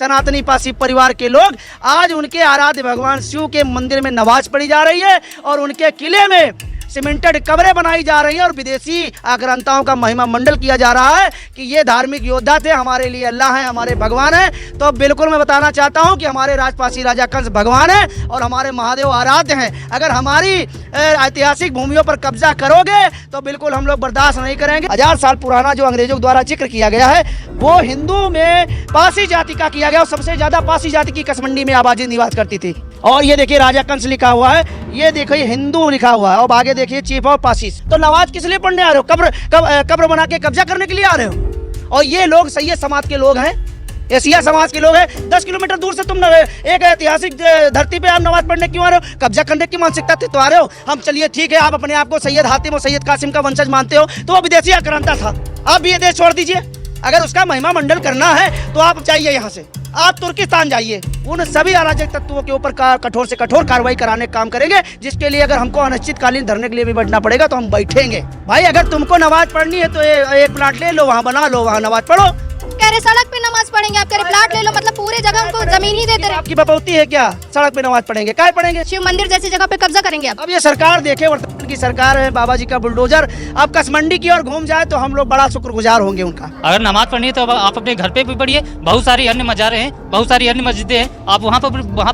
सनातनी पासी परिवार के लोग आज उनके आराध्य भगवान शिव के मंदिर में नमाज पढ़ी जा रही है और उनके किले में सीमेंटेड कब्रें बनाई जा रही हैं और विदेशी आक्रांताओं का महिमा मंडल किया जा रहा है कि ये धार्मिक योद्धा थे, हमारे लिए अल्लाह है, हमारे भगवान है। तो बिल्कुल मैं बताना चाहता हूं कि हमारे राजपासी राजा कंस भगवान है और हमारे महादेव आराध्य हैं। अगर हमारी ऐतिहासिक भूमियों पर कब्जा करोगे तो बिल्कुल हम लोग बर्दाश्त नहीं करेंगे। 1000 साल पुराना जो अंग्रेजों द्वारा जिक्र किया गया है वो हिंदू में पासी जाति का किया गया और सबसे ज्यादा पासी जाति की कसमंडी में आबादी निवास करती थी। और ये देखिए राजा कंस लिखा हुआ है, ये देखिए हिंदू लिखा हुआ है और आगे देखिए चीफ ऑफ पासीस। तो नमाज किस लिए पढ़ने आ रहे हो? कब्र बना के कब्जा करने के लिए आ रहे हो? और ये लोग सैयद समाज के लोग हैं, एशिया समाज के लोग हैं। 10 किलोमीटर दूर से तुम एक ऐतिहासिक धरती पे आप नमाज पढ़ने क्यों आ रहे हो? कब्जा करने की मानसिकता से तो आ रहे हो। हम चलिए ठीक है, आप अपने आप को सैयद हातिम और सैयद कासिम का वंशज मानते हो तो वो विदेशी आक्रांता था, आप भी ये देश छोड़ दीजिए। अगर उसका महिमा मंडल करना है तो आप चाहिए यहाँ से, आप तुर्किस्तान जाइए, उन सभी अराजक तत्वों के ऊपर कठोर से कठोर कार्रवाई कराने का काम करेंगे, जिसके लिए अगर हमको अनिश्चितकालीन धरने के लिए भी बैठना पड़ेगा तो हम बैठेंगे। भाई अगर तुमको नमाज पढ़नी है तो एक प्लाट ले लो, वहाँ बना लो, वहाँ नमाज पढ़ो। कह रहे सड़क पे नमाज पढ़ेंगे, आप कह रहे प्लाट ले लो, मतलब पूरे जगह उनको जमीन ही देते रहे। आपकी बपौती है क्या? सड़क पे नमाज पढ़ेंगे, क्या पढ़ेंगे? शिव मंदिर जैसी जगह पे कब्जा करेंगे आप? अब ये सरकार देखे, वर्तमान की सरकार है, बाबा जी का बुलडोजर अब कसमंडी की ओर घूम जाए तो हम लोग बड़ा शुक्रगुजार होंगे उनका। अगर नमाज पढ़नी है तो आप अपने घर पे भी पढ़िए, बहुत सारी अन्य मज़ारें हैं, बहुत सारी अन्य मस्जिदें हैं, आप वहाँ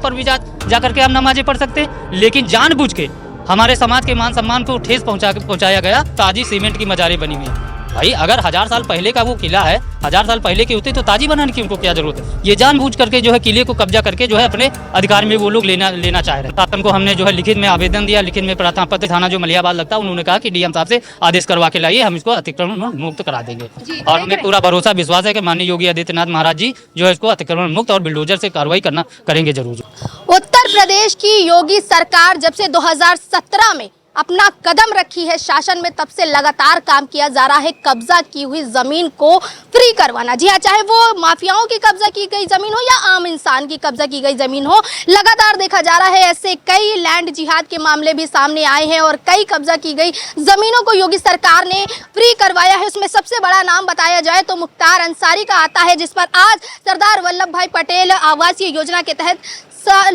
पर भी जा करके हम नमाजें पढ़ सकते हैं। लेकिन जानबूझ के हमारे समाज के मान सम्मान को ठेस पहुँचाया गया, ताजी सीमेंट की मज़ारें बनी हुई है। भाई अगर 1000 साल पहले का वो किला है, 1000 साल पहले के होते तो ताजी बनाने की उनको क्या जरूरत है? ये जानबूझ करके जो है किले को कब्जा करके जो है अपने अधिकार में वो लोग लेना चाह रहे हैं। शासन को हमने जो है लिखित में आवेदन दिया, लिखित में प्रार्थना पत्र, थाना जो मलियाबाद लगता है उन्होंने कहा कि डीएम साहब से आदेश करवा के लाइए, हम इसको अतिक्रमण मुक्त करा देंगे। और हमें पूरा भरोसा विश्वास है कि माननीय योगी आदित्यनाथ महाराज जी जो है इसको अतिक्रमण मुक्त और बिल्डोजर से कार्रवाई करेंगे जरूर। उत्तर प्रदेश की योगी सरकार जब से 2017 में अपना कदम रखी है शासन में, तब से लगातार काम किया जा रहा है कब्जा की हुई जमीन को फ्री करवाना। जी हाँ, चाहे वो माफियाओं की कब्जा की गई जमीन हो या आम इंसान की कब्जा की गई जमीन हो, लगातार देखा जा रहा है ऐसे कई लैंड जिहाद के मामले भी सामने आए हैं और कई कब्जा की गई जमीनों को योगी सरकार ने फ्री करवाया है। उसमें सबसे बड़ा नाम बताया जाए तो मुख्तार अंसारी का आता है, जिस पर आज सरदार वल्लभ भाई पटेल आवासीय योजना के तहत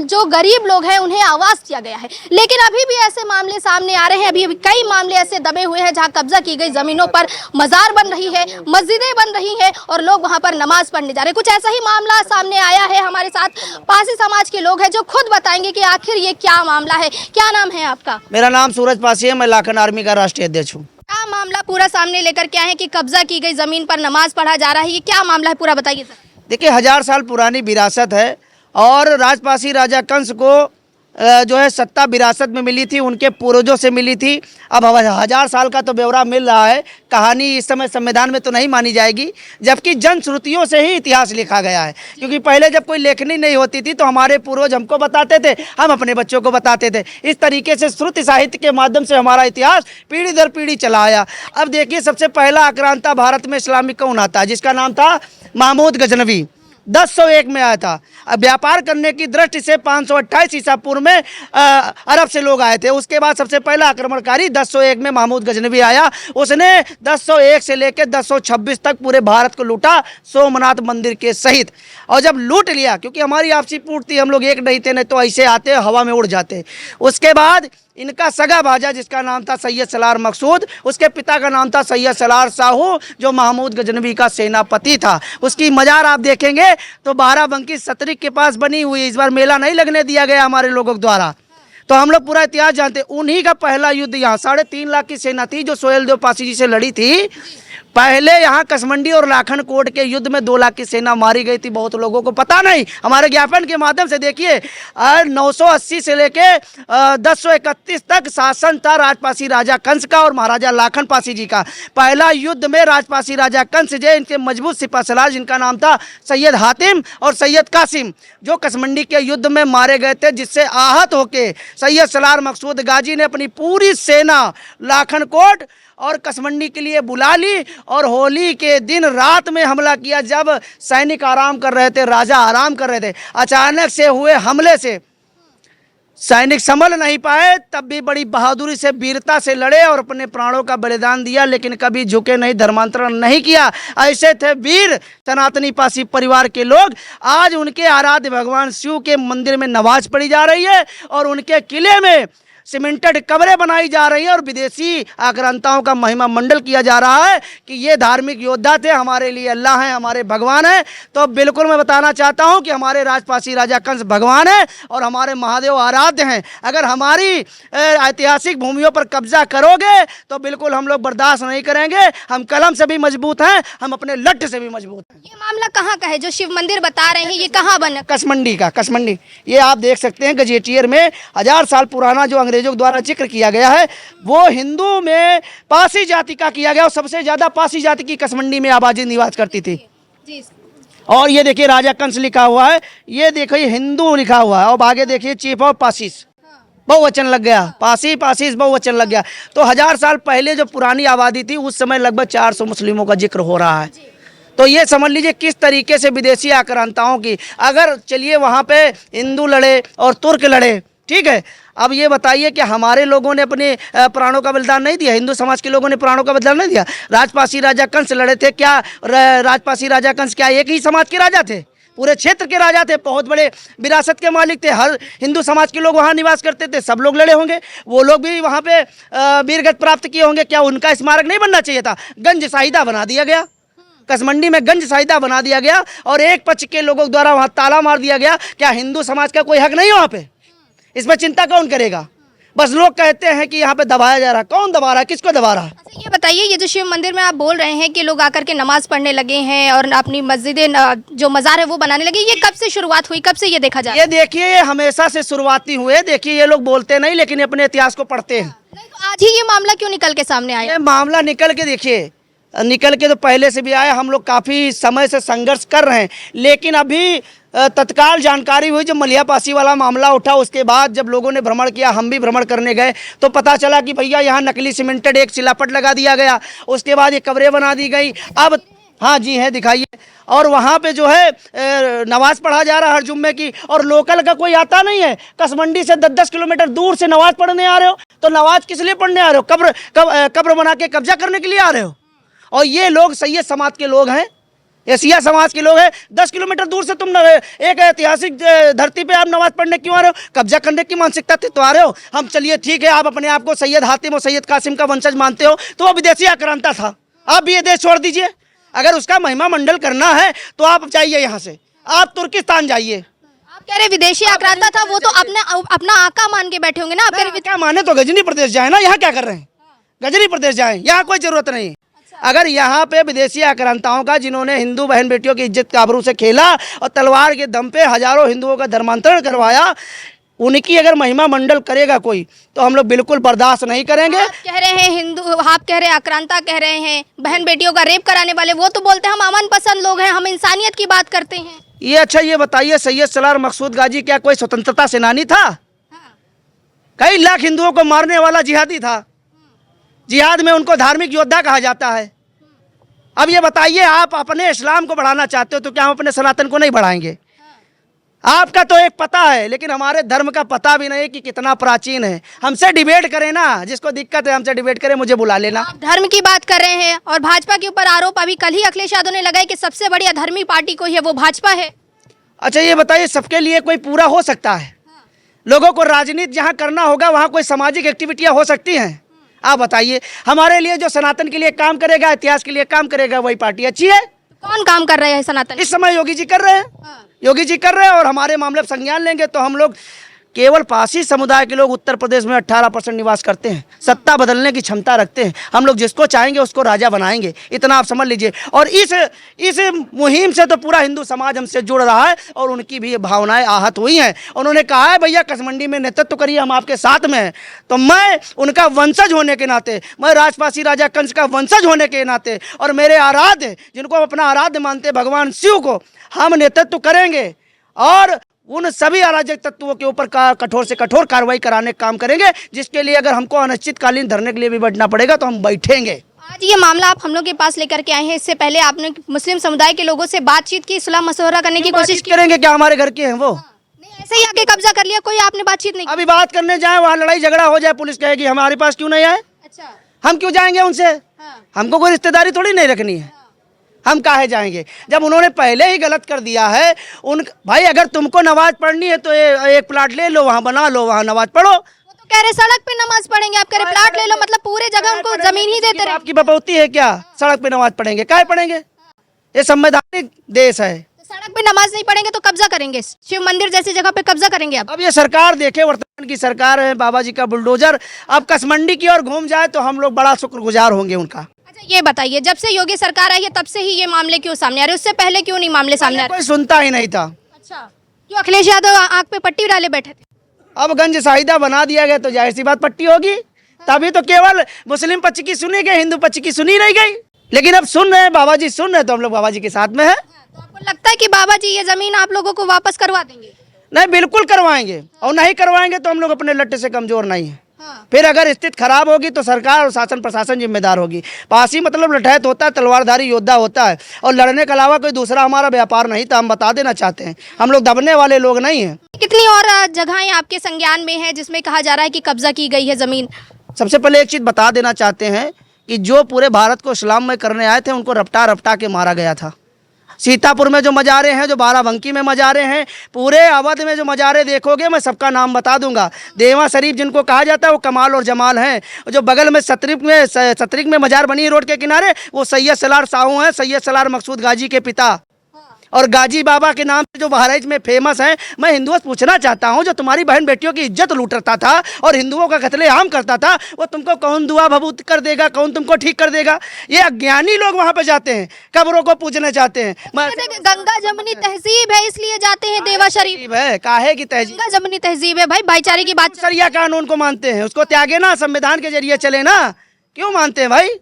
जो गरीब लोग हैं उन्हें आवास दिया गया है। लेकिन अभी भी ऐसे मामले सामने आ रहे हैं, अभी कई मामले ऐसे दबे हुए हैं जहां कब्जा की गई जमीनों पर मजार बन रही है, मस्जिदें बन रही हैं और लोग वहां पर नमाज पढ़ने जा रहे हैं। कुछ ऐसा ही मामला सामने आया है। हमारे साथ पासी समाज के लोग हैं जो खुद बताएंगे कि आखिर ये क्या मामला है। क्या नाम है आपका? मेरा नाम सूरज पासी है, मैं लाखन आर्मी का राष्ट्रीय अध्यक्ष हूँ। क्या मामला पूरा सामने लेकर के आए हैं कि कब्जा की गई जमीन पर नमाज पढ़ा जा रहा है, ये क्या मामला है पूरा बताइए सर। देखिए 1000 साल पुरानी विरासत है और राजपासी राजा कंस को जो है सत्ता विरासत में मिली थी, उनके पूर्वजों से मिली थी। अब 1000 साल का तो ब्यौरा मिल रहा है, कहानी इस समय संविधान में तो नहीं मानी जाएगी, जबकि जनश्रुतियों से ही इतिहास लिखा गया है। क्योंकि पहले जब कोई लेखनी नहीं होती थी तो हमारे पूर्वज हमको बताते थे, हम अपने बच्चों को बताते थे। इस तरीके से श्रुति साहित्य के माध्यम से हमारा इतिहास पीढ़ी दर पीढ़ी चला आया। अब देखिए सबसे पहला आक्रांता भारत में इस्लामिक कौन आता है, जिसका नाम था महमूद गजनवी, 1001 में आया था। अब व्यापार करने की दृष्टि से 528 ईसा पूर्व में अरब से लोग आए थे। उसके बाद सबसे पहला आक्रमणकारी 1001 में महमूद गजनवी आया। उसने 1001 से लेकर 1026 तक पूरे भारत को लूटा, सोमनाथ मंदिर के सहित। और जब लूट लिया, क्योंकि हमारी आपसी पूर्ति, हम लोग एक नहीं थे, नहीं तो ऐसे आते हवा में उड़ जाते। उसके बाद इनका सगा भाजा जिसका नाम था सैयद सलार मकसूद, उसके पिता का नाम था सैयद सलार साहू, जो महमूद गजनवी का सेनापति था। उसकी मजार आप देखेंगे तो बाराबंकी सतरिक के पास बनी हुई। इस बार मेला नहीं लगने दिया गया हमारे लोगों द्वारा, तो हम लोग पूरा इतिहास जानते हैं। उन्हीं का पहला युद्ध यहाँ 3.5 लाख की सेना थी जो सोहेल देव पासी जी से लड़ी थी। पहले यहाँ कसमंडी और लाखन कोट के युद्ध में 2 लाख की सेना मारी गई थी, बहुत लोगों को पता नहीं। हमारे ज्ञापन के माध्यम से देखिए 980 से लेके 1031 तक शासन था राजपासी राजा कंस का और महाराजा लाखन पासी जी का। पहला युद्ध में राजपासी राजा कंस जे, इनके मजबूत सिपाहसलार जिनका नाम था सैयद हातिम और सैयद कासिम, जो कसमंडी के युद्ध में मारे गए थे, जिससे आहत होके सैयद सलार मकसूद गाजी ने अपनी पूरी सेना लाखन कोट और कसमंडी के लिए बुला ली और होली के दिन रात में हमला किया। जब सैनिक आराम कर रहे थे, राजा आराम कर रहे थे, अचानक से हुए हमले से सैनिक संभल नहीं पाए, तब भी बड़ी बहादुरी से वीरता से लड़े और अपने प्राणों का बलिदान दिया, लेकिन कभी झुके नहीं, धर्मांतरण नहीं किया। ऐसे थे वीर सनातनी पासी परिवार के लोग। आज उनके आराध्य भगवान शिव के मंदिर में नमाज पढ़ी जा रही है और उनके किले में सीमेंटेड कब्रें बनाई जा रही हैं और विदेशी आक्रांताओं का महिमा मंडल किया जा रहा है कि ये धार्मिक योद्धा थे, हमारे लिए अल्लाह हैं, हमारे भगवान हैं। तो बिल्कुल मैं बताना चाहता हूं कि हमारे राजपासी राजा कंस भगवान हैं और हमारे महादेव आराध्य हैं। अगर हमारी ऐतिहासिक भूमियों पर कब्जा करोगे तो बिल्कुल हम लोग बर्दाश्त नहीं करेंगे। हम कलम से भी मजबूत हैं, हम अपने लठ से भी मजबूत हैं। ये मामला कहाँ का है जो शिव मंदिर बता रहे हैं, ये कहाँ बना? कसमंडी का, कसमंडी। ये आप देख सकते हैं गजेटियर में 1000 साल पुराना जो अंग्रेजों द्वारा जिक्र किया गया है, वो हिंदू में पासी जाति का किया गया और सबसे ज्यादा पासी जाति की कसमंडी में आबादी निवास करती थी। जी। और ये देखिए राजा कंस लिखा हुआ है, ये देखिए हिंदू लिखा हुआ है और आगे देखिए चीफ ऑफ पासिस, बहुवचन लग गया, पासी पासिस बहुवचन लग गया। तो 1000 साल पहले जो पुरानी आबादी थी उस समय लगभग 400 मुस्लिमों का जिक्र हो रहा है। तो ये समझ लीजिए किस तरीके से विदेशी आक्रांताओं की, अगर चलिए वहाँ पे हिंदू लड़े और तुर्क लड़े, ठीक है। अब ये बताइए कि हमारे लोगों ने अपने प्राणों का बलिदान नहीं दिया? हिंदू समाज के लोगों ने प्राणों का बलिदान नहीं दिया? राजपासी राजा कंस लड़े थे, क्या राजपासी राजा कंस क्या एक ही समाज के राजा थे? पूरे क्षेत्र के राजा थे, बहुत बड़े विरासत के मालिक थे। हर हिंदू समाज के लोग वहाँ निवास करते थे, सब लोग लड़े होंगे, वो लोग भी वहाँ पे वीरगति प्राप्त किए होंगे। क्या उनका स्मारक नहीं बनना चाहिए था? गंज साहिदा बना दिया गया, कसमंडी में गंज साहिदा बना दिया गया और एक पक्ष के लोगों द्वारा वहाँ ताला मार दिया गया। क्या हिंदू समाज का कोई हक नहीं है वहाँ पे? इसमें चिंता कौन करेगा? बस लोग कहते हैं कि यहाँ पे दबाया जा रहा है। कौन दबा रहा है, किसको दबा रहा है? अच्छा ये बताइए, ये जो शिव मंदिर में आप बोल रहे हैं कि लोग आकर के नमाज पढ़ने लगे हैं और अपनी मस्जिदें जो मज़ार है वो बनाने लगे, ये कब से शुरुआत हुई, कब से ये देखा जा रहा है? ये देखिए ये हमेशा से शुरुआती हुए। देखिए ये लोग बोलते नहीं लेकिन अपने इतिहास को पढ़ते हैं। नहीं तो आज ही ये मामला क्यों निकल के सामने आया? ये मामला निकल के देखिए, निकल के तो पहले से भी आया। हम लोग काफ़ी समय से संघर्ष कर रहे हैं, लेकिन अभी तत्काल जानकारी हुई जब मलिया पासी वाला मामला उठा, उसके बाद जब लोगों ने भ्रमण किया, हम भी भ्रमण करने गए, तो पता चला कि भैया यहाँ नकली सीमेंटेड एक शिलापट लगा दिया गया, उसके बाद ये कब्रें बना दी गई। अब हाँ जी है, दिखाइए। और वहाँ पे जो है नमाज पढ़ा जा रहा है हर जुम्मे की, और लोकल का कोई आता नहीं है। कसमंडी से 10-10 किलोमीटर दूर से नमाज पढ़ने आ रहे हो, तो नमाज किस लिए पढ़ने आ रहे हो? कब्र बना के कब्जा करने के लिए आ रहे हो। और ये लोग सैयद समाज के लोग हैं, एशिया समाज के लोग हैं। 10 किलोमीटर दूर से तुम एक ऐतिहासिक धरती पे आप नमाज पढ़ने क्यों आ रहे हो? कब्जा करने की मानसिकता से तो आ रहे हो। हम चलिए ठीक है, आप अपने आप को सैयद हातिम और सैयद कासिम का वंशज मानते हो, तो वो विदेशी आक्रांता था, आप भी ये देश छोड़ दीजिए। अगर उसका महिमा मंडल करना है तो आप जाइए यहाँ से, आप तुर्किस्तान जाइए। आप कह रहे विदेशी आक्रांता था, वो तो अपना आका मान के बैठे होंगे ना। आप कह रहे क्या माने तो गजनी प्रदेश जाए ना, यहाँ क्या कर रहे हैं? गजनी प्रदेश जाए, यहाँ कोई जरूरत नहीं। अगर यहाँ पे विदेशी आक्रांताओं का, जिन्होंने हिंदू बहन बेटियों की इज्जत काबरू से खेला और तलवार के दम पे हजारों हिंदुओं का धर्मांतरण करवाया, उनकी अगर महिमा मंडल करेगा कोई तो हम लोग बिल्कुल बर्दाश्त नहीं करेंगे। आप कह रहे हैं हिंदू, आप कह रहे हैं आक्रांता कह रहे हैं, बहन बेटियों का रेप कराने वाले, वो तो बोलते हैं हम अमन पसंद लोग हैं, हम इंसानियत की बात करते हैं। ये अच्छा ये बताइए, सैयद सलार मकसूद गाजी क्या कोई स्वतंत्रता सेनानी था? कई लाख हिंदुओं को मारने वाला जिहादी था। जिहाद में उनको धार्मिक योद्धा कहा जाता है। अब ये बताइए, आप अपने इस्लाम को बढ़ाना चाहते हो तो क्या हम अपने सनातन को नहीं बढ़ाएंगे? आपका तो एक पता है, लेकिन हमारे धर्म का पता भी नहीं कि कितना प्राचीन है। हमसे डिबेट करें ना, जिसको दिक्कत है हमसे डिबेट करें, मुझे बुला लेना। आप धर्म की बात कर रहे हैं और भाजपा के ऊपर आरोप अभी कल ही अखिलेश यादव ने लगाया कि सबसे बड़ी अधर्मी पार्टी कोई है वो भाजपा है। अच्छा ये बताइए, सबके लिए कोई पूरा हो सकता है? लोगों को राजनीति जहाँ करना होगा वहाँ कोई सामाजिक एक्टिविटियाँ हो सकती हैं? आप बताइए, हमारे लिए जो सनातन के लिए काम करेगा, इतिहास के लिए काम करेगा, वही पार्टी अच्छी है। कौन काम कर रहे हैं सनातन? इस समय योगी जी कर रहे हैं, योगी जी कर रहे हैं। और हमारे मामले पर संज्ञान लेंगे तो हम लोग, केवल पासी समुदाय के लोग उत्तर प्रदेश में 18% निवास करते हैं, सत्ता बदलने की क्षमता रखते हैं। हम लोग जिसको चाहेंगे उसको राजा बनाएंगे, इतना आप समझ लीजिए। और इस मुहिम से तो पूरा हिंदू समाज हमसे जुड़ रहा है और उनकी भी ये भावनाएं आहत हुई हैं। उन्होंने कहा है भैया कसमंडी में नेतृत्व करिए, हम आपके साथ में हैं। तो मैं उनका वंशज होने के नाते, मैं राजपासी राजा कंस का वंशज होने के नाते, और मेरे आराध्य, जिनको अपना आराध्य मानते भगवान शिव को, हम नेतृत्व करेंगे और उन सभी अराजक तत्वों के ऊपर कठोर से कठोर कार्रवाई कराने का काम करेंगे, जिसके लिए अगर हमको अनिश्चितकालीन धरने के लिए भी बैठना पड़ेगा तो हम बैठेंगे। आज ये मामला आप हम लोग के पास लेकर के आए हैं, इससे पहले आपने मुस्लिम समुदाय के लोगों से बातचीत की, सुलह मशवरा करने की कोशिश की? करेंगे क्या? हमारे घर के हैं वो। नहीं, ऐसे ही आके कब्जा कर लिया, कोई आपने बातचीत नहीं की? अभी बात करने जाए वहाँ लड़ाई झगड़ा हो जाए, पुलिस कहेगी हमारे पास क्यों नहीं आए, अच्छा। हम क्यों जाएंगे उनसे, हाँ। हमको कोई रिश्तेदारी थोड़ी नहीं रखनी है, हम काहे जाएंगे जब उन्होंने पहले ही गलत कर दिया है। उन भाई अगर तुमको नमाज पढ़नी है तो एक प्लाट ले लो, वहाँ बना लो, वहाँ नमाज पढ़ो। वो तो कह रहे सड़क पे नमाज पढ़ेंगे, आप कह रहे प्लाट ले लो, मतलब पूरे जगह उनको जमीन ही देते रहे। आपकी बपौती है क्या, सड़क पे नमाज पढ़ेंगे, काहे पढ़ेंगे, ये संवैधानिक देश है। तो सड़क पे नमाज नहीं पढ़ेंगे तो कब्जा करेंगे, शिव मंदिर जैसी जगह पे कब्जा करेंगे आप। अब ये सरकार देखे, वर्तमान की सरकार है, बाबा जी का बुलडोजर अब कसमंडी की ओर घूम जाए तो हम लोग बड़ा शुक्रगुजार होंगे उनका। अच्छा ये बताइए, जब से योगी सरकार आई है तब से ही ये मामले क्यों सामने आ रहे, उससे पहले क्यों नहीं मामले सामने आ रहे? कोई सुनता ही नहीं था। अच्छा, क्यों अखिलेश यादव आंख पे पट्टी डाले बैठे थे? अब गंज साहिदा बना दिया गया तो जाहिर सी बात पट्टी होगी, तभी तो केवल मुस्लिम पक्ष की सुनी गई, हिंदू पक्ष की सुनी नहीं गई। लेकिन अब सुन रहे हैं, बाबा जी सुन रहे हैं, तो हम लोग बाबा जी के साथ में है। तो आपको लगता है कि बाबा जी ये जमीन आप लोगों को वापस करवा देंगे? नहीं, बिल्कुल करवाएंगे, और नहीं करवाएंगे तो हम लोग अपने लट्टे से कमजोर नहीं है। हाँ। फिर अगर स्थिति खराब होगी तो सरकार और शासन प्रशासन जिम्मेदार होगी। पासी मतलब लठैत होता है, तलवारधारी योद्धा होता है, और लड़ने के अलावा कोई दूसरा हमारा व्यापार नहीं था, हम बता देना चाहते हैं, हम लोग दबने वाले लोग नहीं हैं। कितनी और जगहें आपके संज्ञान में है जिसमें कहा जा रहा है कि कब्जा की गई है जमीन? सबसे पहले एक चीज़ बता देना चाहते हैं कि जो पूरे भारत को इस्लाम में करने आए थे उनको रपटा रपटा के मारा गया था। सीतापुर में जो मज़ारे हैं, जो बाराबंकी में मज़ारे हैं, पूरे अवध में जो मज़ारे देखोगे मैं सबका नाम बता दूंगा। देवा शरीफ जिनको कहा जाता है वो कमाल और जमाल हैं। जो बगल में सतरिक में मज़ार बनी है रोड के किनारे, वो सैयद सलार साहू हैं, सैयद सलार मकसूद गाजी के पिता। और गाजी बाबा के नाम से जो बहराइच में फेमस है। मैं हिंदुओं से पूछना चाहता हूँ, जो तुम्हारी बहन बेटियों की इज्जत लूटता था और हिंदुओं का कत्लेआम करता था, वो तुमको कौन दुआ भबूत कर देगा, कौन तुमको ठीक कर देगा? ये अज्ञानी लोग वहाँ पे जाते हैं, कब्रों को पूजने जाते हैं। गंगा जमनी तहजीब है इसलिए जाते हैं देवा शरीफ है, काहे की तहजीब? गंगा जमनी तहजीब है भाई, भाईचारे की बात। सरिया कानून को मानते हैं, उसको त्यागे ना, संविधान के जरिए चले ना। क्यों मानते हैं भाई,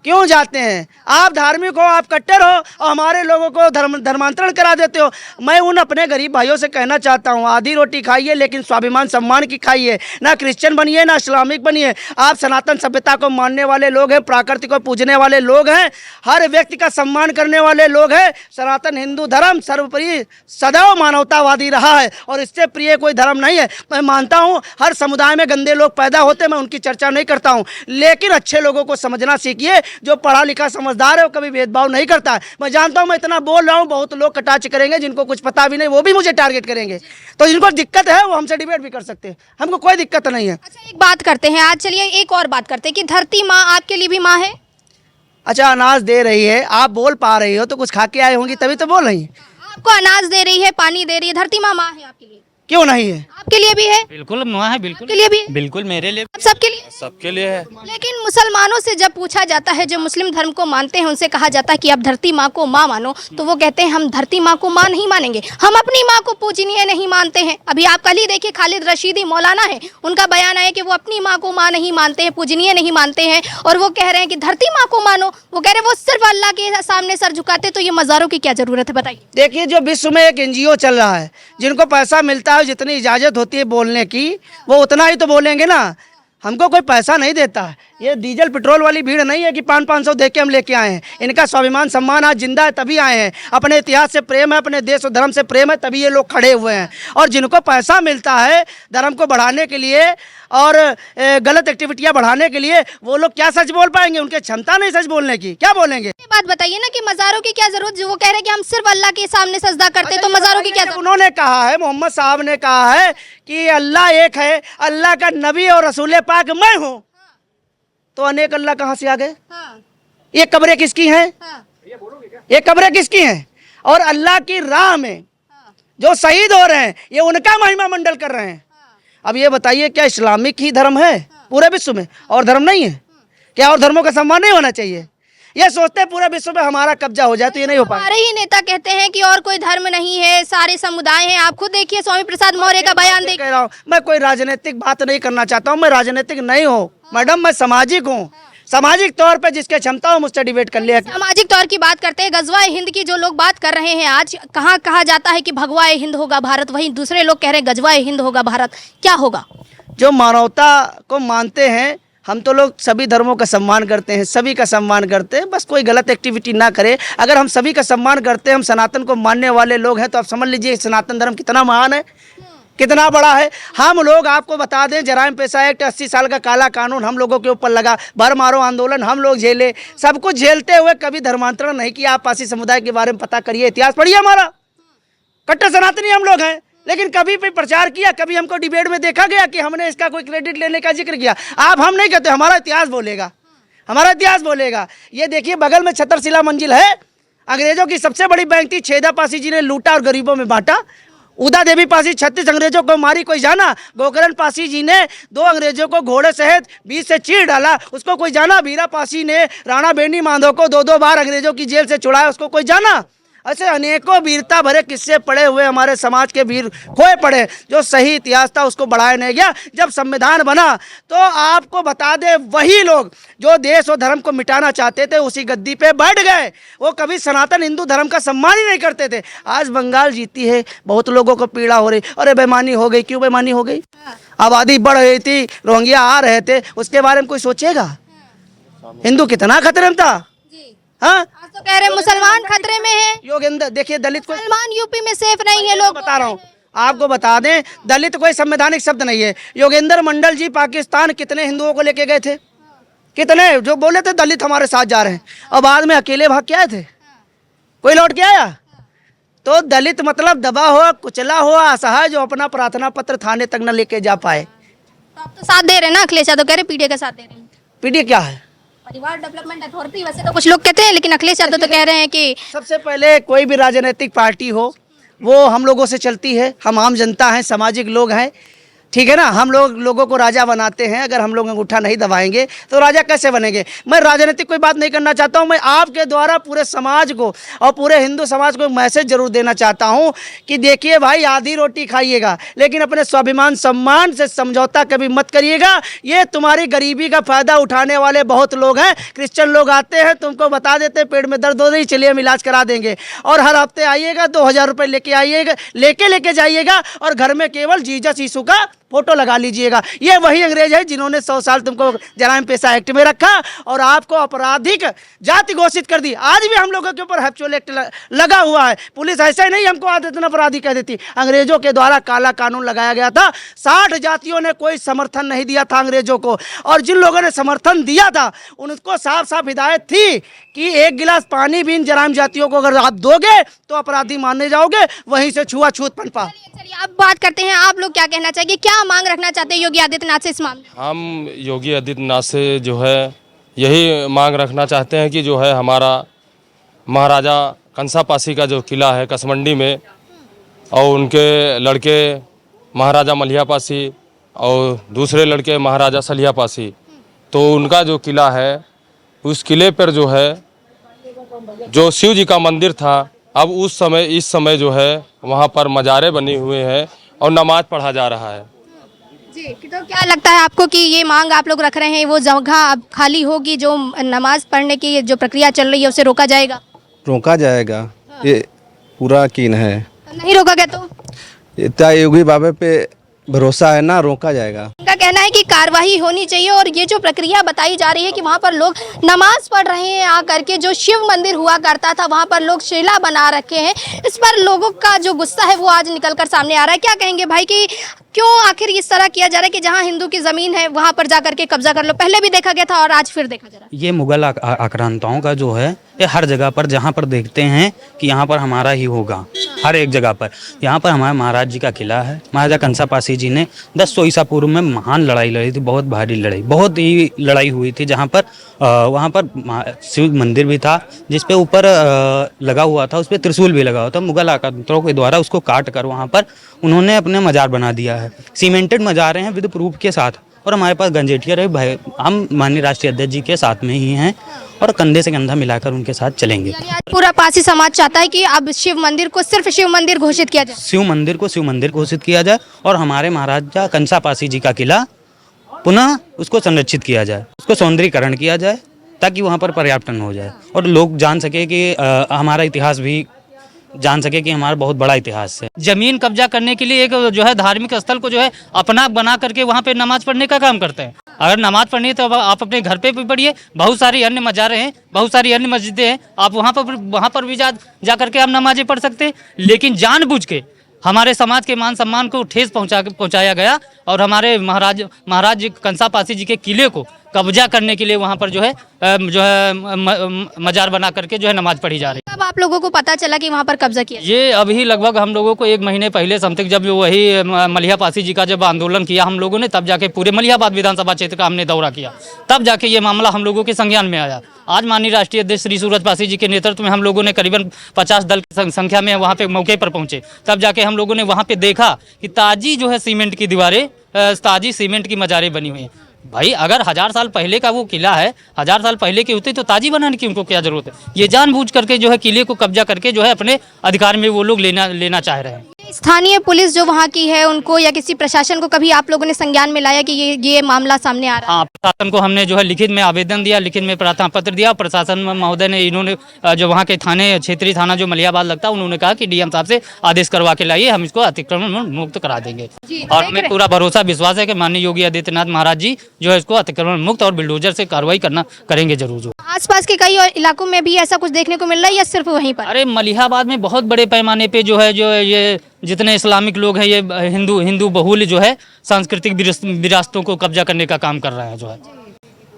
क्यों जाते हैं? आप धार्मिक हो, आप कट्टर हो, और हमारे लोगों को धर्मांतरण करा देते हो। मैं उन अपने गरीब भाइयों से कहना चाहता हूँ, आधी रोटी खाइए लेकिन स्वाभिमान सम्मान की खाइए, ना क्रिश्चियन बनिए ना इस्लामिक बनिए। आप सनातन सभ्यता को मानने वाले लोग हैं, प्रकृति को पूजने वाले लोग हैं, हर व्यक्ति का सम्मान करने वाले लोग हैं। सनातन हिंदू धर्म सर्वोपरि सदैव मानवतावादी रहा है और इससे प्रिय कोई धर्म नहीं है। मैं मानता हूँ हर समुदाय में गंदे लोग पैदा होते, मैं उनकी चर्चा नहीं करता हूँ, लेकिन अच्छे लोगों को समझना सीखिए। जो पढ़ा लिखा समझदार है वो कभी भेदभाव नहीं करता है। मैं जानता हूं, मैं इतना बोल रहा हूं, बहुत लोग कटाक्ष करेंगे, जिनको कुछ पता भी नहीं वो भी मुझे टारगेट करेंगे। तो जिनको दिक्कत है वो हमसे डिबेट भी कर सकते हैं, हमको कोई दिक्कत नहीं है। अच्छा एक बात करते हैं आज, चलिए एक और बात करते हैं कि धरती माँ आपके लिए भी माँ है? अच्छा, अनाज दे रही है, आप बोल पा रही हो तो कुछ खा के आए होंगी तभी तो बोल रही है। आपको अनाज दे रही है, पानी दे रही है, धरती माँ माँ है आपके लिए? क्यों नहीं है? आपके लिए भी है? बिल्कुल माँ है, बिल्कुल आपके लिए भी है? बिल्कुल मेरे लिए, आप सबके लिए? सबके लिए है। लेकिन मुसलमानों से जब पूछा जाता है, जो मुस्लिम धर्म को मानते हैं, उनसे कहा जाता है कि आप धरती माँ को माँ मानो, तो वो कहते हैं हम धरती माँ को माँ नहीं मानेंगे, हम अपनी माँ को पूजनीय नहीं मानते हैं। अभी आप कल ही देखिए, खालिद रशीदी मौलाना है, उनका बयान है कि वो अपनी माँ को माँ नहीं मानते हैं, पूजनीय नहीं मानते हैं, और वो कह रहे हैं कि धरती माँ को मानो। वो कह रहे हैं वो सिर्फ अल्लाह के सामने सर झुकाते, तो ये मज़ारों की क्या जरूरत है बताइए? देखिए, जो विश्व में एक NGO चल रहा है, जिनको पैसा मिलता है, जितनी इजाजत होती है बोलने की, वो उतना ही तो बोलेंगे ना। हमको कोई पैसा नहीं देता है, ये डीजल पेट्रोल वाली भीड़ नहीं है कि 500-500 दे के हम लेके आए हैं। इनका स्वाभिमान सम्मान आज जिंदा है तभी आए हैं, अपने इतिहास से प्रेम है, अपने देश और धर्म से प्रेम है, तभी ये लोग खड़े हुए हैं। और जिनको पैसा मिलता है धर्म को बढ़ाने के लिए और गलत एक्टिविटियां बढ़ाने के लिए, वो लोग क्या सच बोल पाएंगे? उनके क्षमता नहीं सच बोलने की, क्या बोलेंगे? ये बात बताइए ना कि मज़ारों की क्या जरूरत, जो वो कह रहे हैं कि हम सिर्फ अल्लाह के सामने सजदा करते, तो मज़ारों की क्या जरूरत? उन्होंने कहा है, मोहम्मद साहब ने कहा है कि अल्लाह एक है, अल्लाह का नबी और रसूल पाक मैं हूँ, तो अनेक अल्लाह कहाँ से आ गए? ये कब्रें किसकी हैं? ये कब्रें किसकी हैं? और अल्लाह की राह में जो शहीद हो रहे हैं, ये उनका महिमा मंडल कर रहे हैं। अब ये बताइए, क्या इस्लामिक ही धर्म है पूरे विश्व में, और धर्म नहीं है क्या? और धर्मों का सम्मान नहीं होना चाहिए? ये सोचते हैं पूरे विश्व में हमारा कब्जा हो जाए, तो ये नहीं हो पाएगा। हमारे ही नेता कहते हैं कि और कोई धर्म नहीं है, सारे समुदाय हैं। आप खुद देखिए स्वामी प्रसाद मौर्य का बयान देखिए। कह रहा हूँ, मैं कोई राजनीतिक बात नहीं करना चाहता हूँ, मैं राजनीतिक नहीं हूँ मैडम, मैं सामाजिक हूँ। सामाजिक तौर पे जिसके क्षमता हो मुझसे डिबेट कर लिया। सामाजिक तौर की बात करते हैं, गजवा हिंद की जो लोग बात कर रहे हैं आज, कहाँ कहा जाता है कि भगवा हिंद होगा भारत, वहीं दूसरे लोग कह रहे हैं गजवा हिंद होगा भारत, क्या होगा? जो मानवता को मानते हैं हम तो लोग सभी धर्मों का सम्मान करते हैं, सभी का सम्मान करते हैं, बस कोई गलत एक्टिविटी ना करे। अगर हम सभी का सम्मान करते हैं, हम सनातन को मानने वाले लोग हैं, तो आप समझ लीजिए सनातन धर्म कितना महान है, कितना बड़ा है। हम लोग आपको बता दें, जराइम पेशा एक्ट 80 साल का काला कानून हम लोगों के ऊपर लगा, भर मारो आंदोलन हम लोग झेले, सब कुछ झेलते हुए कभी धर्मांतरण नहीं किया। आप पासी समुदाय के बारे में पता करिए, इतिहास पढ़िए, हमारा कट्टर सनातनी हम लोग हैं, लेकिन कभी भी प्रचार किया, कभी हमको डिबेट में देखा गया कि हमने इसका कोई क्रेडिट लेने का जिक्र किया। आप हम नहीं कहते, हमारा इतिहास बोलेगा, हमारा इतिहास बोलेगा। ये देखिए बगल में छतरशिला मंजिल है, अंग्रेजों की सबसे बड़ी बैंक थी, छेदा पासी जी ने लूटा और गरीबों में बांटा। उदा देवी पासी 36 अंग्रेजों को मारी, कोई जाना? गोकर्ण पासी जी ने 2 अंग्रेजों को घोड़े सहित 20 से चीर डाला, उसको कोई जाना? बीरा पासी ने राणा बेनी माधव को 2-2 बार अंग्रेजों की जेल से छुड़ाया, उसको कोई जाना? ऐसे अनेकों वीरता भरे किस्से पड़े हुए हमारे समाज के वीर खोए पड़े, जो सही इतिहास था उसको बढ़ाया नहीं गया। जब संविधान बना तो आपको बता दे, वही लोग जो देश और धर्म को मिटाना चाहते थे उसी गद्दी पे बैठ गए। वो कभी सनातन हिंदू धर्म का सम्मान ही नहीं करते थे। आज बंगाल जीती है, बहुत लोगों को पीड़ा हो रही, अरे बेईमानी हो गई। क्यों बेईमानी हो गई? आबादी बढ़ रही थी, रोहिंग्या आ रहे थे, उसके बारे में कोई सोचेगा? हिंदू कितना खतरे में था। हाँ, आज तो कह रहे हैं मुसलमान खतरे में है। योगेंद्र देखिए, दलित को मुसलमान यूपी में सेफ नहीं है, लोग बता रहा हूँ आपको, बता दें, दलित कोई संवैधानिक शब्द नहीं है। योगेंद्र मंडल जी पाकिस्तान कितने हिंदुओं को लेके गए थे? कितने जो बोले थे दलित हमारे साथ जा रहे हैं, और बाद में अकेले भाग के आए थे? कोई लौट के आया? तो दलित मतलब दबा हुआ, कुचला हुआ, असहाय, जो अपना प्रार्थना पत्र थाने तक न लेके जा पाए। तो आप तो साथ दे रहे हैं ना, अखिलेश यादव कह रहे पीडीए का साथ दे रहे हैं। पीडीए क्या है? परिवार डेवलपमेंट अथॉरिटी, वैसे तो कुछ लोग कहते हैं, लेकिन अखिलेश यादव तो कह रहे हैं कि सबसे पहले कोई भी राजनीतिक पार्टी हो, वो हम लोगों से चलती है। हम आम जनता हैं, सामाजिक लोग हैं, ठीक है ना। हम लोगों को राजा बनाते हैं। अगर हम लोग अंगूठा नहीं दबाएंगे तो राजा कैसे बनेंगे? मैं राजनीतिक कोई बात नहीं करना चाहता हूं। मैं आपके द्वारा पूरे समाज को और पूरे हिंदू समाज को मैसेज जरूर देना चाहता हूं कि देखिए भाई, आधी रोटी खाइएगा, लेकिन अपने स्वाभिमान सम्मान से समझौता कभी मत करिएगा। ये तुम्हारी गरीबी का फायदा उठाने वाले बहुत लोग हैं। क्रिश्चियन लोग आते हैं, तुमको बता देते पेट में दर्द हो रही, चलिए हम इलाज करा देंगे, और हर हफ्ते आइएगा, 2000 रुपये लेके आइएगा, लेके जाइएगा, और घर में केवल जीसस यीशु का फोटो लगा लीजिएगा। ये वही अंग्रेज है जिन्होंने 100 साल तुमको जराइम पेशा एक्ट में रखा और आपको आपराधिक जाति घोषित कर दी। आज भी हम लोगों के ऊपर हैप्चुअल एक्ट लगा हुआ है। पुलिस ऐसा ही नहीं हमको आदतन अपराधी कह देती। अंग्रेजों के द्वारा काला कानून लगाया गया था। 60 जातियों ने कोई समर्थन नहीं दिया था अंग्रेजों को, और जिन लोगों ने समर्थन दिया था उनको साफ साफ हिदायत थी कि 1 गिलास पानी भी इन जराइम जातियों को अगर आप दोगे तो अपराधी माने जाओगे। वहीं से छुआछूत पनपा। चलिए अब बात करते हैं, आप लोग क्या कहना चाहिए, क्या मांग रखना चाहते हैं योगी आदित्यनाथ से इस मामले में? हम योगी आदित्यनाथ से जो है यही मांग रखना चाहते हैं कि जो है हमारा महाराजा कंसापासी का जो किला है कसमंडी में, और उनके लड़के महाराजा मलियापासी और दूसरे लड़के महाराजा सलियापासी, तो उनका जो किला है उस किले पर जो है जो शिव जी का मंदिर था, अब इस समय जो है वहाँ पर मज़ारे बने हुए हैं और नमाज पढ़ा जा रहा है। जी, तो क्या लगता है आपको कि ये मांग आप लोग रख रहे हैं, वो जगह अब खाली होगी, जो नमाज पढ़ने की जो प्रक्रिया चल रही है उसे रोका जाएगा? रोका जाएगा, ये पूरा यकीन है। नहीं रोका गया तो इतना योगी बाबा पे भरोसा है ना, रोका जाएगा। उनका कहना है कि कार्रवाई होनी चाहिए, और ये जो प्रक्रिया बताई जा रही है कि वहाँ पर लोग नमाज पढ़ रहे हैं आकर के, जो शिव मंदिर हुआ करता था वहाँ पर लोग शिला बना रखे हैं, इस पर लोगों का जो गुस्सा है वो आज निकलकर सामने आ रहा है। क्या कहेंगे भाई कि क्यों आखिर इस तरह किया जा रहा है कि जहाँ हिंदू की ज़मीन है वहाँ पर जाकर के कब्जा कर लो? पहले भी देखा गया था और आज फिर देखा जा रहा है। ये मुगल आक्रांताओं का जो है, ये हर जगह पर जहाँ पर देखते हैं कि यहाँ पर हमारा ही होगा, हर एक जगह पर। यहाँ पर हमारे महाराज जी का किला है। महाराजा कंसापासी जी ने 1000 ईसा पूर्व में महान लड़ाई लड़ी थी, बहुत भारी लड़ाई, बहुत ही लड़ाई हुई थी, जहाँ पर वहाँ पर शिव मंदिर भी था जिसपे ऊपर लगा हुआ था, उस पर त्रिशूल भी लगा हुआ था। मुगल आक्रांताओं के द्वारा उसको काट कर वहाँ पर उन्होंने अपने मजार बना दिया है। सीमेंटेड मजारे हैं विद प्रूफ के साथ, और हमारे पास गंजेटियर है भाई, हम माननीय राष्ट्रीय अध्यक्ष जी के साथ में ही हैं और कंधे से कंधा मिलाकर उनके साथ चलेंगे। पूरा पासी समाज चाहता है कि अब शिव मंदिर को सिर्फ शिव मंदिर घोषित किया जाए, शिव मंदिर को शिव मंदिर घोषित किया जाए, और हमारे महाराजा कंसापासी जी का किला पुनः उसको संरक्षित किया जाए, उसको सौंदर्यीकरण किया जाए, ताकि वहाँ पर पर्यटन हो जाए और लोग जान सके कि हमारा इतिहास भी जान सके कि हमारा बहुत बड़ा इतिहास है। जमीन कब्जा करने के लिए एक जो है धार्मिक स्थल को जो है अपना बना करके वहाँ पे नमाज पढ़ने का काम करते हैं। अगर नमाज पढ़नी है तो आप अपने घर पे भी पढ़िए, बहुत सारी अन्य मज़ारें हैं, बहुत सारी अन्य मस्जिदें हैं, आप वहाँ पर भी जा करके आप नमाजें पढ़ सकते हैं। लेकिन जानबूझ के हमारे समाज के मान सम्मान को ठेस पहुँचाया गया और हमारे महाराज कंसा पासी जी के किले को कब्जा करने के लिए वहाँ पर जो है मजार बना करके जो है नमाज पढ़ी जा रही है। अब आप लोगों को पता चला कि वहाँ पर कब्जा किया? ये अभी लगभग हम लोगों को 1 महीने पहले समथिंग जब वही मलिहा पासी जी का जब आंदोलन किया हम लोगों ने, तब जाके पूरे मलिहाबाद विधानसभा क्षेत्र का हमने दौरा किया, तब जाके ये मामला हम लोगों के संज्ञान में आया। आज माननीय राष्ट्रीय अध्यक्ष श्री सूरज पासी जी के नेतृत्व में हम लोगों ने करीबन 50 दल की संख्या में वहाँ पे मौके पर पहुँचे। तब जाके हम लोगों ने वहाँ पे देखा कि ताजी जो है सीमेंट की दीवारें, ताजी सीमेंट की मजारें बनी हुई हैं। भाई अगर 1000 साल पहले का वो किला है, 1000 साल पहले की होती तो ताजी बनाने की उनको क्या जरूरत है? ये जानबूझ करके जो है किले को कब्जा करके जो है अपने अधिकार में वो लोग लेना चाह रहे हैं। स्थानीय पुलिस जो वहाँ की है उनको या किसी प्रशासन को कभी आप लोगों ने संज्ञान में लाया कि ये मामला सामने आ रहा है? हाँ, प्रशासन को हमने जो है लिखित में आवेदन दिया, लिखित में प्रार्थना पत्र दिया। प्रशासन महोदय ने इन्होंने जो वहाँ के थाने क्षेत्रीय थाना जो मलिहाबाद लगता है उन्होंने कहा कि डीएम साहब से आदेश करवा के लाइए, हम इसको अतिक्रमण मुक्त करा देंगे। और हमें पूरा भरोसा विश्वास है कि माननीय योगी आदित्यनाथ महाराज जी जो है इसको अतिक्रमण मुक्त और बिल्डोजर से कार्रवाई करेंगे जरूर। जो आसपास के कई इलाकों में भी ऐसा कुछ देखने को मिल रहा है या सिर्फ वहीं पर? अरे मलिहाबाद में बहुत बड़े पैमाने पे जो है ये जितने इस्लामिक लोग हैं ये हिंदू बहुल जो है सांस्कृतिक विरासतों को कब्जा करने का काम कर रहे हैं जो है।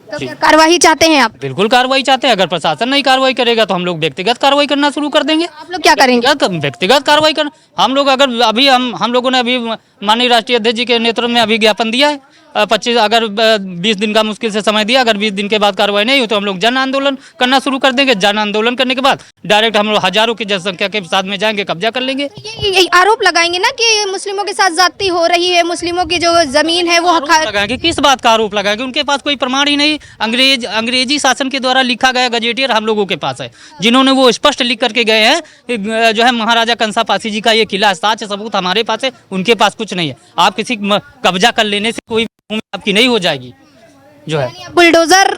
तो क्या कार्रवाई चाहते हैं आप? बिल्कुल कार्रवाई चाहते हैं। अगर प्रशासन नहीं कार्रवाई करेगा तो हम लोग व्यक्तिगत कार्रवाई करना शुरू कर देंगे। आप लोग क्या करेंगे? व्यक्तिगत कार्रवाई कर हम लोग अगर अभी हम लोगों ने अभी माननीय राष्ट्रीय अध्यक्ष जी के नेतृत्व में अभी ज्ञापन दिया है 25 अगर 20 दिन का मुश्किल से समय दिया, अगर 20 दिन के बाद कार्रवाई नहीं हो तो हम लोग जन आंदोलन करना शुरू कर देंगे। जन आंदोलन करने के बाद डायरेक्ट हम लोग हजारों की जनसंख्या के साथ में जाएंगे, कब्जा कर लेंगे। ये आरोप लगाएंगे ना कि मुस्लिमों के साथ ज्यादती हो रही है, मुस्लिमों की जो जमीन है वो लगाएंगे। किस बात का आरोप लगाएंगे? उनके पास कोई प्रमाण ही नहीं। अंग्रेजी शासन के द्वारा लिखा गया गजेटियर हम लोगों के पास है, जिन्होंने वो स्पष्ट लिख करके गए हैं जो है महाराजा कंसा पासी जी का ये किला साक्ष्य सबूत हमारे पास है, उनके पास कुछ नहीं है। आप किसी कब्जा कर लेने से कोई आपकी नहीं हो जाएगी जो है। बुलडोजर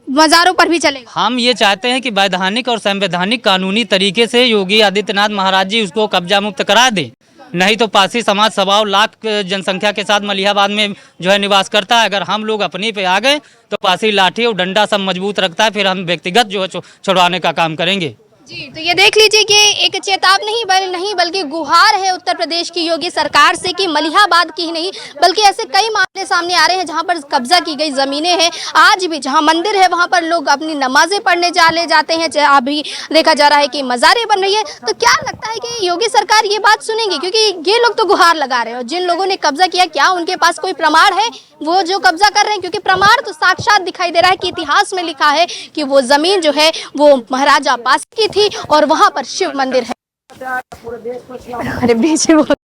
मजारों पर भी चलेगा? हम ये चाहते हैं कि वैधानिक और संवैधानिक कानूनी तरीके से योगी आदित्यनाथ महाराज जी उसको कब्जा मुक्त करा दें, नहीं तो पासी समाज 1.25 लाख जनसंख्या के साथ मलिहाबाद में जो है निवास करता है। अगर हम लोग अपने पे आ गए तो पासी लाठी और डंडा सब मजबूत रखता है, फिर हम व्यक्तिगत जो है छुड़वाने का काम करेंगे। जी, तो ये देख लीजिए कि एक चेतावनी नहीं बल्कि गुहार है उत्तर प्रदेश की योगी सरकार से कि मलिहाबाद की ही नहीं बल्कि ऐसे कई मामले सामने आ रहे हैं जहां पर कब्जा की गई जमीनें हैं। आज भी जहां मंदिर है वहां पर लोग अपनी नमाजें पढ़ने जाते हैं, अभी देखा जा रहा है कि मज़ारें बन रही है। तो क्या लगता है कि योगी सरकार ये बात सुनेंगी? क्योंकि ये लोग तो गुहार लगा रहे हैं और जिन लोगों ने कब्जा किया क्या उनके पास कोई प्रमाण है वो जो कब्जा कर रहे हैं? क्योंकि प्रमाण तो साक्षात दिखाई दे रहा है कि इतिहास में लिखा है कि वो जमीन जो है वो महाराजा पासी की थी और वहां पर शिव मंदिर है। अरे बीच में